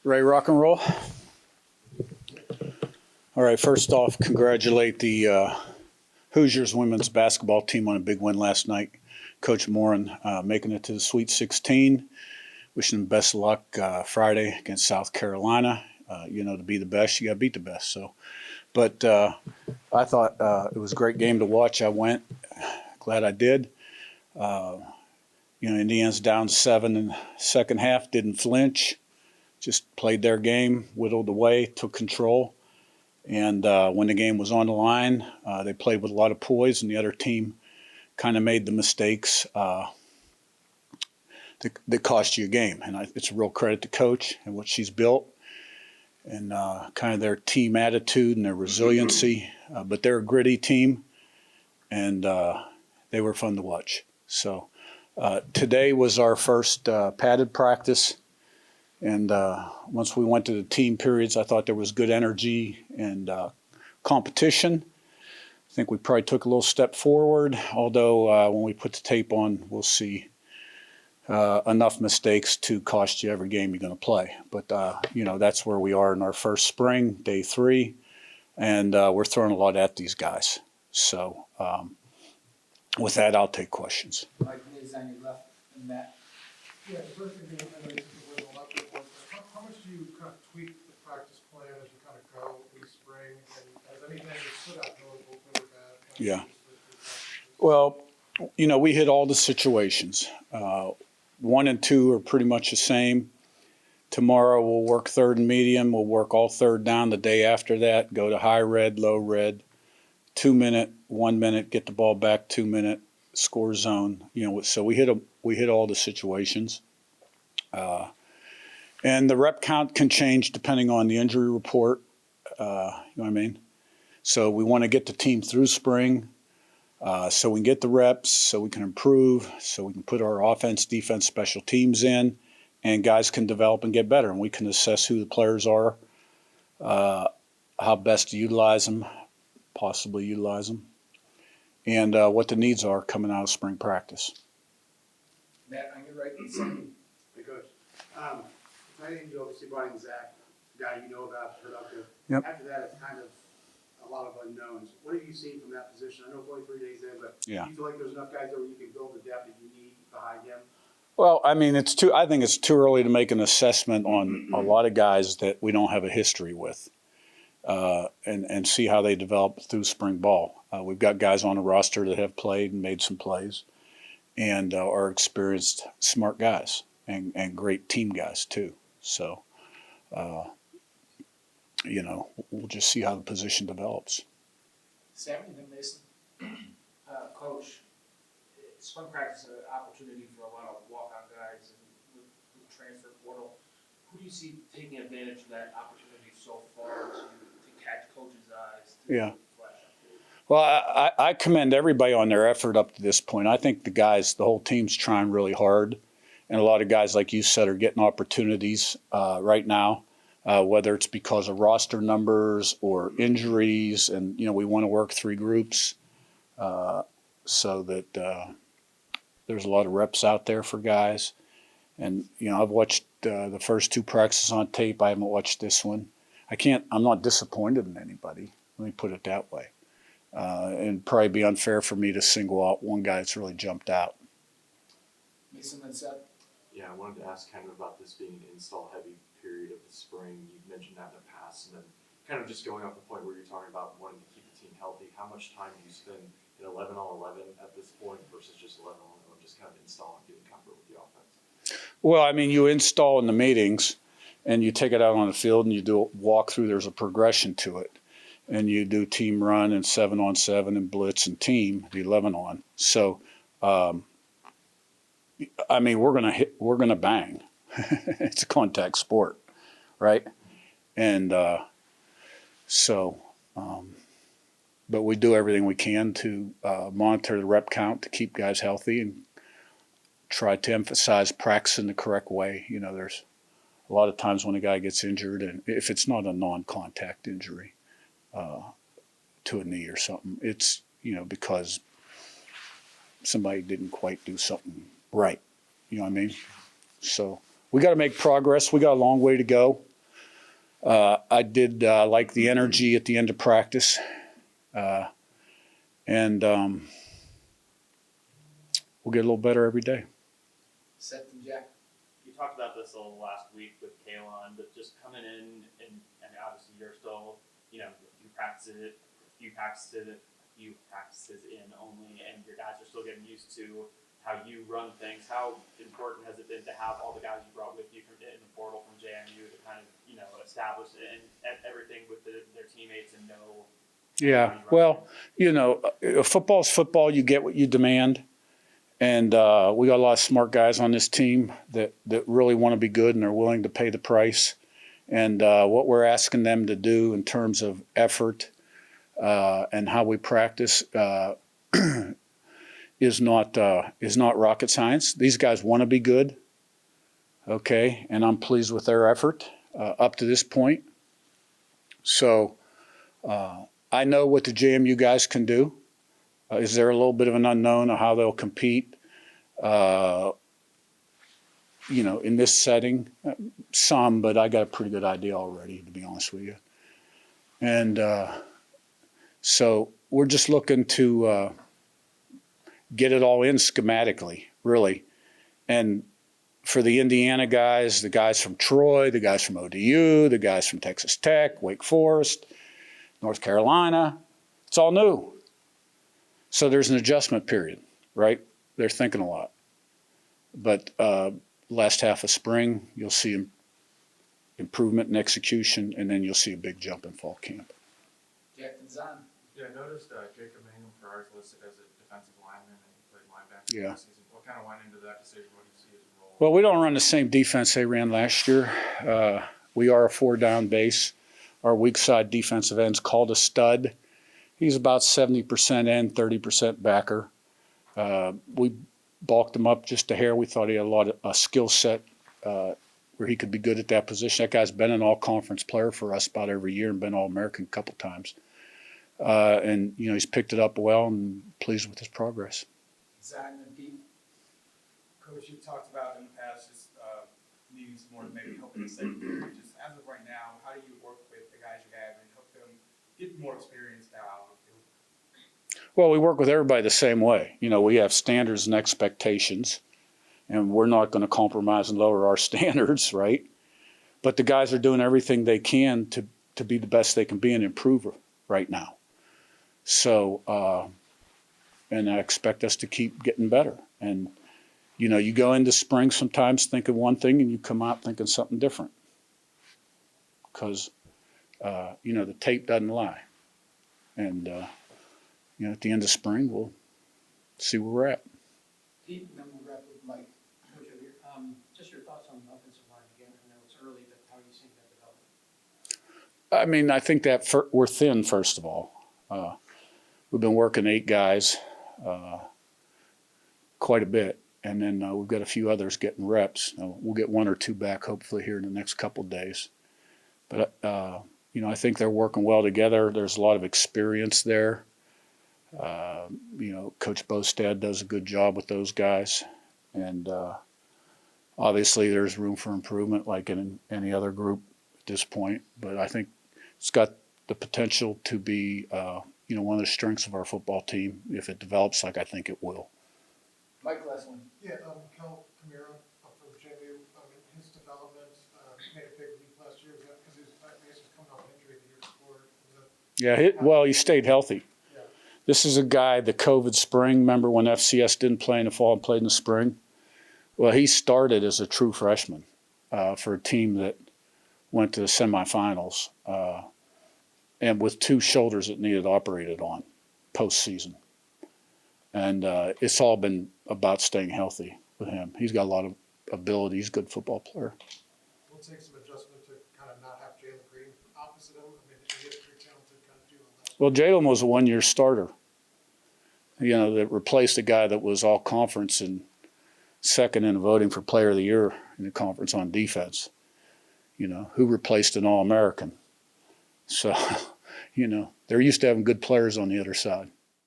Ready, rock and roll? All right, first off, congratulate the Hoosiers women's basketball team on a big win last night. Coach Morin making it to the Sweet 16. Wishing them best of luck Friday against South Carolina. To be the best, you got to beat the best. But I thought it was a great game to watch. I went. Glad I did. Indiana's down 7 in the second half, didn't flinch, just played their game, whittled away, took control. And when the game was on the line, they played with a lot of poise, and the other team kind of made the mistakes that cost you a game. And it's a real credit to Coach and what she's built and kind of their team attitude and their resiliency. But they're a gritty team, and they were fun to watch. So today was our first padded practice. And once we went to the team periods, I thought there was good energy and competition. I think we probably took a little step forward, although when we put the tape on, we'll see enough mistakes to cost you every game you're going to play. But, that's where we are in our first spring, day 3, and we're throwing a lot at these guys. So with that, I'll take questions. Mike is on your left, and Matt. Yeah, the first thing that I know is how much do you kind of tweak the practice plan as you kind of go through spring, and has anything stood out notable, good or bad? Yeah. Well, we hit all the situations. 1 and 2 are pretty much the same. Tomorrow we'll work third and medium. We'll work all third down. The day after that, go to high red, low red, 2 minute, 1 minute, get the ball back, 2 minute, score zone. So we hit all the situations. And the rep count can change depending on the injury report. You know what I mean? So we want to get the team through spring so we can get the reps, so we can improve, so we can put our offense, defense, special teams in, and guys can develop and get better. And we can assess who the players are, how best to utilize them, possibly utilize them, and what the needs are coming out of spring practice. Matt, on your right, Sam. Hey, Coach. Tight end, you obviously brought in Zach, a guy you know about, productive. Yep. After that, it's kind of a lot of unknowns. What have you seen from that position? I know it's only 3 days in, but Yeah. do you feel like there's enough guys there where you can build the depth that you need behind him? Well, I mean, I think it's too early to make an assessment on a lot of guys that we don't have a history with, and see how they develop through spring ball. We've got guys on the roster that have played and made some plays, and are experienced, smart guys, and great team guys too. So, we'll just see how the position develops. Sam and then Mason. Coach, spring practice is an opportunity for a lot of walk-on guys and with transfer portal. Who do you see taking advantage of that opportunity so far to catch coaches' eyes? Yeah. Well, I commend everybody on their effort up to this point. I think the whole team's trying really hard. And a lot of guys, like you said, are getting opportunities right now, whether it's because of roster numbers or injuries. And, we want to work 3 groups so that there's a lot of reps out there for guys. And, I've watched the first 2 practices on tape. I haven't watched this one. I'm not disappointed in anybody. Let me put it that way. And probably be unfair for me to single out one guy that's really jumped out. Mason and Seth. Yeah, I wanted to ask kind of about this being an install-heavy period of the spring. You've mentioned that in the past, and then kind of just going off the point where you're talking about wanting to keep the team healthy. How much time do you spend in 11-on-11 at this point versus just 11-on-11, just kind of installing, getting comfort with the offense? Well, I mean, you install in the meetings, and you take it out on the field, and you do a walkthrough. There's a progression to it, and you do team run and 7-on-7 and blitz and team, the 11-on. So. I mean, we're gonna bang. It's a contact sport, right? And but we do everything we can to monitor the rep count to keep guys healthy and try to emphasize practice in the correct way. There's a lot of times when a guy gets injured, and if it's not a non-contact injury to a knee or something, it's because somebody didn't quite do something right. You know what I mean? So we got to make progress. We got a long way to go. I did like the energy at the end of practice. And we'll get a little better every day. Seth and Jack. You talked about this a little last week with Kalon, but just coming in and obviously you're still, a few practices in only, and your guys are still getting used to how you run things. How important has it been to have all the guys you brought with you from in the portal from JMU to kind of, establish and everything with their teammates and know? Yeah, well, football's football. You get what you demand. And we got a lot of smart guys on this team that really want to be good and are willing to pay the price. And what we're asking them to do in terms of effort and how we practice is not rocket science. These guys want to be good, okay, and I'm pleased with their effort up to this point. So I know what the JMU guys can do. Is there a little bit of an unknown of how they'll compete, in this setting? Some, but I got a pretty good idea already, to be honest with you. And so we're just looking to get it all in schematically, really. And for the Indiana guys, the guys from Troy, the guys from ODU, the guys from Texas Tech, Wake Forest, North Carolina, it's all new. So there's an adjustment period, right? They're thinking a lot. But last half of spring, you'll see improvement in execution, and then you'll see a big jump in fall camp. Jack and Zahn. Yeah, I noticed Jacob Mangum for ours listed as a defensive lineman and he played linebacker Yeah. this season. What kind of went into that decision? What do you see as a role? Well, we don't run the same defense they ran last year. We are a 4-down base. Our weak side defensive end's called a stud. He's about 70% end, 30% backer. We bulked him up just a hair. We thought he had a skill set where he could be good at that position. That guy's been an all-conference player for us about every year and been All-American a couple times. And he's picked it up well and pleased with his progress. Zahn and Pete. Coach, you've talked about in the past just needing some more maybe help in the secondary. Just as of right now, how do you work with the guys you have and help them get more experience now out on the field? Well, we work with everybody the same way. We have standards and expectations, and we're not going to compromise and lower our standards, right? But the guys are doing everything they can to be the best they can be and improve right now. So, and I expect us to keep getting better. And, you go into spring sometimes thinking one thing and you come out thinking something different. Because, the tape doesn't lie. And, at the end of spring, we'll see where we're at. Pete, and then we'll wrap with Mike. Coach, just your thoughts on the offensive line again. I know it's early, but how are you seeing that develop? I mean, I think that we're thin, first of all. We've been working 8 guys quite a bit, and then we've got a few others getting reps. We'll get 1 or 2 back hopefully here in the next couple of days. But, I think they're working well together. There's a lot of experience there. Coach Bostad does a good job with those guys. And obviously there's room for improvement like in any other group at this point. But I think it's got the potential to be, one of the strengths of our football team if it develops like I think it will. Mike, last one. Yeah, Cal Camara from JMU, his development, made a big leap last year. Was that because he was coming off injury the year before? Yeah, he stayed healthy. Yeah. This is a guy, the COVID spring, remember when FCS didn't play in the fall and played in the spring? Well, he started as a true freshman for a team that went to the semifinals and with 2 shoulders that needed operated on postseason. And it's all been about staying healthy with him. He's got a lot of ability. He's a good football player. Will it take some adjustment to kind of not have Jalen Green opposite him? I mean, he is pretty talented kind of duo. Well, Jalen was a 1-year starter, that replaced a guy that was all conference and second in the voting for player of the year in the conference on defense, who replaced an All-American. So, they're used to having good players on the other side.